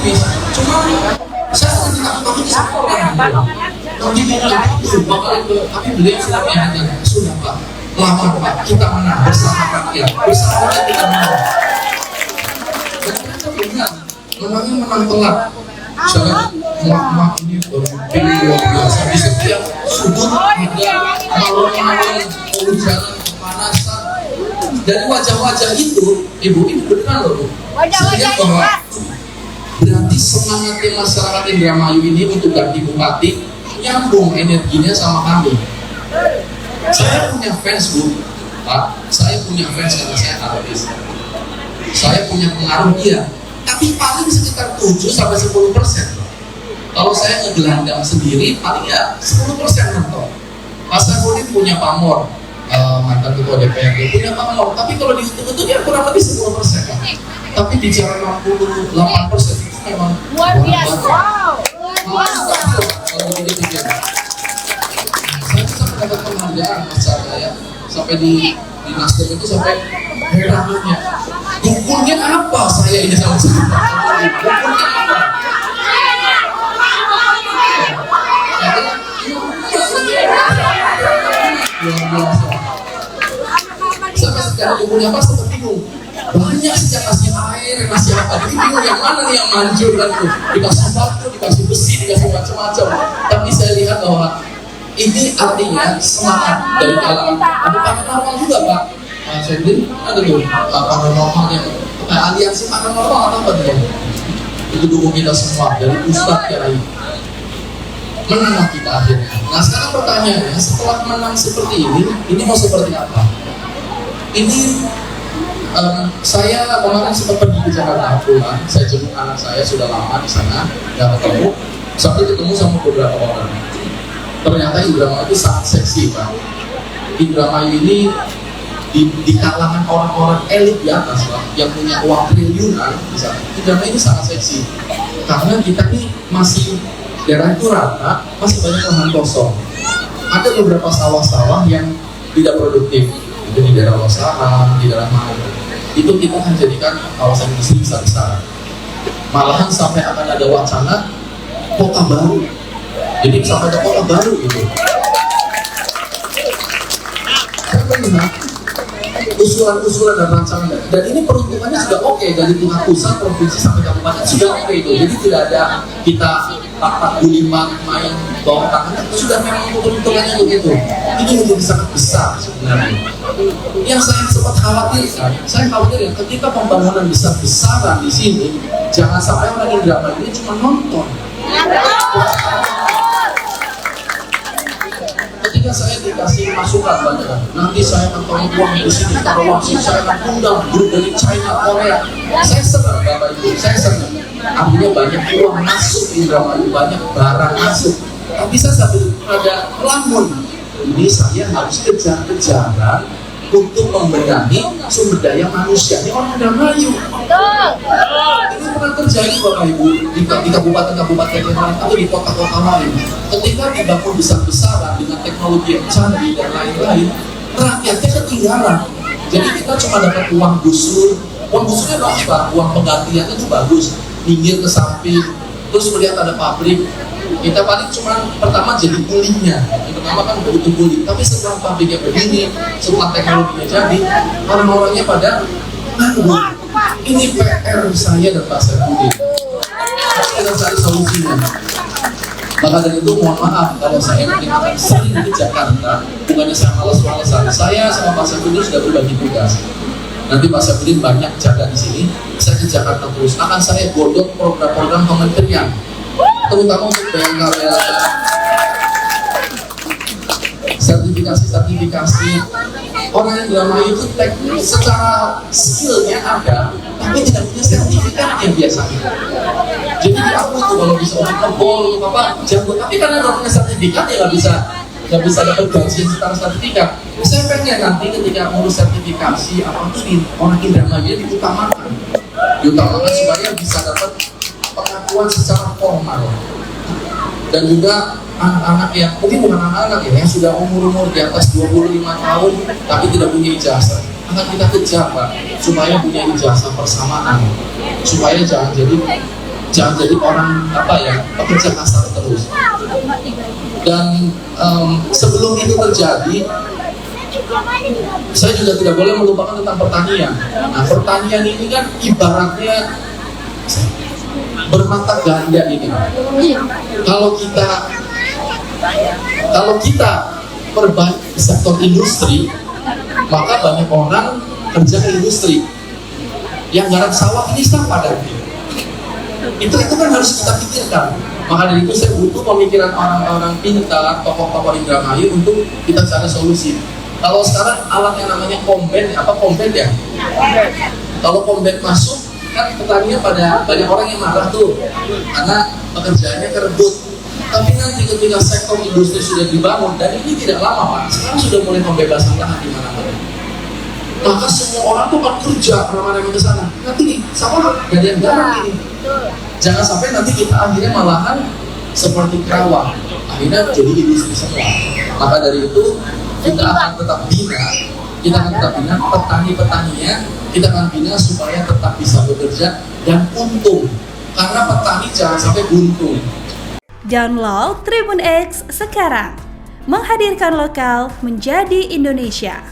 tipis. Cuma saya tidak tahu itu sekolah. Tapi bilang tapi beliau sudah menyatakan sudah Pak, lama Pak, kita menang bersama rakyat, bersama rakyat kita menang. Dan kita benar, menangnya menang telat. Misalnya mak ini pilih luar biasa di setiap sudut ada malam-malam hujanan kepanasan. Dari wajah-wajah itu, ibu ini benar loh. Saya lihat bahwa berarti semangatnya masyarakat Indramayu ini untuk ganti bupati nyambung energinya sama kami. Saya punya fans Bu, Pak. Saya punya fans karena saya artis. Saya punya pengaruh dia, tapi paling sekitar 7-10%. Kalau saya ngegelandang sendiri, paling ya 10% mentok. Pak Saifuddin punya pamor, mantan ketua DPRD punya pamor, tapi kalau dihitung-hitung ya kurang lebih 10%. Tapi bicara 68% itu memang luar biasa. Kalau dipikir, saya bisa mendapat penghargaan pacarnya ya, sampai di Nasdem itu sampai herannya, dukunnya apa saya ini sama cerita? Dukunnya apa? Luar biasa. Sampai sekarang dukunnya apa? Sempat bingung. Banyak sejak kasih air, kasih apa, jadi bingung yang mana nih yang manjur kan tuh, dikasih batu, dikasih besi, dikasih macam-macam. Tapi saya lihat bahwa ini artinya semangat dari kalangan. Ada paranormal juga Pak. Sendiri ada tuh paranormal yang aliansi paranormal atau apa tuh? Itu dukung kita semua dari Ustadz Kiai. Menang kita akhirnya. Nah sekarang pertanyaannya, setelah menang seperti ini mau seperti apa? Ini saya kemarin sempat pergi ke Jakarta pulang, saya jemput anak saya sudah lama di sana, nggak ketemu, sampai ketemu sama beberapa orang. Ternyata Indramayu itu sangat seksi Pak. Indramayu ini di kalangan orang-orang elit di atas Pak, yang punya uang triliunan misalnya, Indramayu ini sangat seksi. Karena kita ini masih daerah itu rata, masih banyak lahan kosong. Ada beberapa sawah-sawah yang tidak produktif, itu di daerah Losaran, di daerah mana. Itu kita akan jadikan kawasan industri besar-besaran. Malahan sampai akan ada wacana kota baru. Jadi sampai ada kota baru gitu. Saya melihat usulan-usulan dan rancangan, dan ini peruntukannya sudah oke, dari tingkat pusat, provinsi sampai kabupaten sudah oke itu. Jadi tidak ada kita 45 main bawah tangan, itu sudah memang peruntukannya begitu. Ini menjadi sangat besar sebenarnya. Yang saya sempat khawatirkan, saya khawatir ketika pembangunan besar-besaran di sini, jangan sampai orang Indramayu ini cuma nonton. Ketika saya dikasih masukan banyak, nanti saya akan taruh uang di sini, taruh uang sini, saya akan undang grup dari China, Korea. Saya senang Bapak Ibu, saya senang. Artinya banyak uang masuk di Indramayu, banyak barang masuk. Tapi saya sambil ada lamun, ini saya harus kejar-kejaran untuk membenahi sumber daya manusia. Ini orang Indramayu. Ini pernah terjadi Bapak Ibu di kabupaten-kabupaten yang lain atau di kota-kota lain. Ketika dibangun besar-besaran dengan teknologi yang canggih dan lain-lain, rakyatnya ketinggalan. Jadi kita cuma dapat uang gusur. Uang gusurnya bagus Pak, uang penggantiannya itu bagus. Pinggir ke samping, terus melihat ada pabrik. Kita paling cuma pertama jadi kulinya. Yang pertama kan butuh kuli. Tapi setelah pabriknya berdiri, setelah teknologinya jadi, orang-orangnya pada ini PR saya dan Pak Saifuddin. Kita cari solusinya. Maka dari itu mohon maaf kalau saya mungkin akan sering ke Jakarta, bukannya saya malas-malasan. Saya sama Pak Saifuddin sudah berbagi tugas. Nanti Pak Saifuddin banyak jaga di sini, saya ke Jakarta terus. Akan saya godok program-program kementerian, terutama untuk BNKWL, sertifikasi. Orang yang Indramayu itu teknik secara skillnya ada, tapi tidak punya sertifikatnya biasanya. Jadi aku tuh kalau bisa untuk ngebol apa jago, tapi karena nggak punya sertifikat ya nggak bisa dapat gaji secara sertifikat. Saya pengen nanti ketika ngurus sertifikasi apa tuh orang Indramayu diutamakan supaya bisa dapat pengakuan secara formal. Dan juga anak-anak yang mungkin bukan anak-anak ya, yang sudah umur di atas 25 tahun tapi tidak punya ijazah, akan kita kejar Pak supaya punya ijazah persamaan, supaya jangan jadi Jangan jadi orang pekerja kasar terus. Dan sebelum itu terjadi, saya juga tidak boleh melupakan tentang pertanian. Nah, pertanian ini kan ibaratnya bermata ganda ini. Kalau kita perbaiki sektor industri, maka banyak orang kerja ke industri. Yang garap sawah ini siapa dan itu kan harus kita pikirkan. Maka dari itu saya butuh pemikiran orang-orang pintar, tokoh-tokoh Indramayu untuk kita cari solusi. Kalau sekarang alat yang namanya komben ya? Kalau komben masuk, kan petaninya pada banyak orang yang marah tuh, karena pekerjaannya kerebut. Tapi nanti ketika sektor industri sudah dibangun, dan ini tidak lama Pak, sekarang sudah mulai pembebasan lahan di mana-mana. Maka semua orang tuh akan kerja kemana-mana ke sana. Nanti nih, sama gak ada yang garap ini. Jangan sampai nanti kita akhirnya malahan seperti kerawang, akhirnya jadi industri semua. Maka dari itu kita akan tetap bina petani-petaninya, kita akan bina supaya tetap bisa bekerja dan untung. Karena petani jangan sampai buntung. Download Tribun X sekarang, menghadirkan lokal menjadi Indonesia.